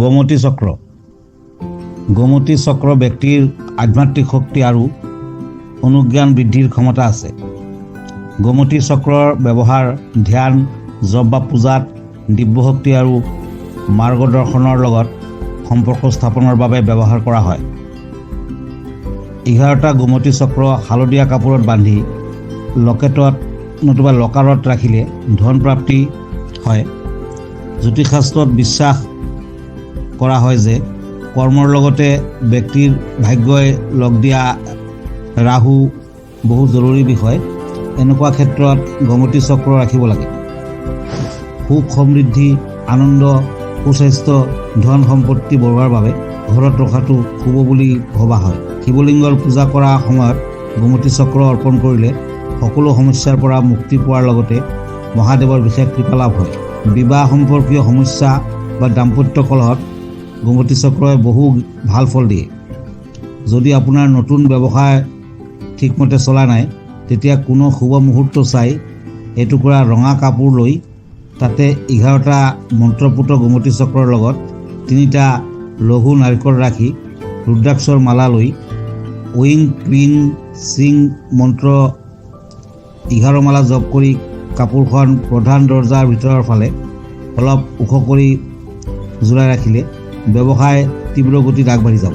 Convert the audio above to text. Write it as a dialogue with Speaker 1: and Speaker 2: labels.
Speaker 1: গোমতী চক্ৰ। গোমতী চক্ৰ ব্যক্তিৰ আধ্যাত্মিক শক্তি আৰু অনুজ্ঞান বৃদ্ধিৰ ক্ষমতা আছে। গোমতী চক্ৰৰ ব্যৱহাৰ ধ্যান, জপ বা পূজাত দিব্যশক্তি আৰু মাৰ্গদৰ্শনৰ লগত সম্পৰ্ক স্থাপনৰ বাবে ব্যৱহাৰ কৰা হয়। 11টা গোমতী চক্ৰ হালধীয়া কাপোৰত বান্ধি লকেটত নতুবা লকাৰত ৰাখিলে ধন প্ৰাপ্তি হয়। জ্যোতিষশাস্ত্ৰত বিশ্বাস কৰা হয় যে কৰ্মৰ লগতে ব্যক্তিৰ ভাগ্যই লগ দিয়া ৰাহু বহু জৰুৰী বিষয়। এনেকুৱা ক্ষেত্ৰত গোমতী চক্ৰ ৰাখিব লাগে। সুখ সমৃদ্ধি, আনন্দ, সুস্বাস্থ্য, ধন সম্পত্তি বঢ়োৱাৰ বাবে ঘৰত ৰখাটো শুভ বুলি ভবা হয়। শিৱলিংগৰ পূজা কৰা সময়ত গোমতী চক্ৰ অৰ্পণ কৰিলে সকলো সমস্যাৰ পৰা মুক্তি পোৱাৰ লগতে মহাদেৱৰ বিশেষ কৃপা লাভ হয়। বিবাহ সম্পৰ্কীয় সমস্যা বা দাম্পত্য কলহত গোমতী চক্ৰই বহু ভাল ফল দিয়ে। যদি আপোনাৰ নতুন ব্যৱসায় ঠিকমতে চলা নাই, তেতিয়া কোনো শুভ মুহূৰ্ত চাই এটুকুৰা ৰঙা কাপোৰ লৈ তাতে 11টা মন্ত্ৰপুত গোমতী চক্ৰৰ লগত 3টা লঘু নাৰিকল ৰাখি ৰুদ্ৰাক্ষৰ মালা লৈ ঐং ক্ৰীং সিং মন্ত্ৰ 11 মালা জপ কৰি কাপোৰখন প্ৰধান দৰজাৰ ভিতৰৰ ফালে অলপ ওখ কৰি জোৰাই ৰাখিলে ব্যৱসায় তীব্ৰ গতিত আগবাঢ়ি যাব।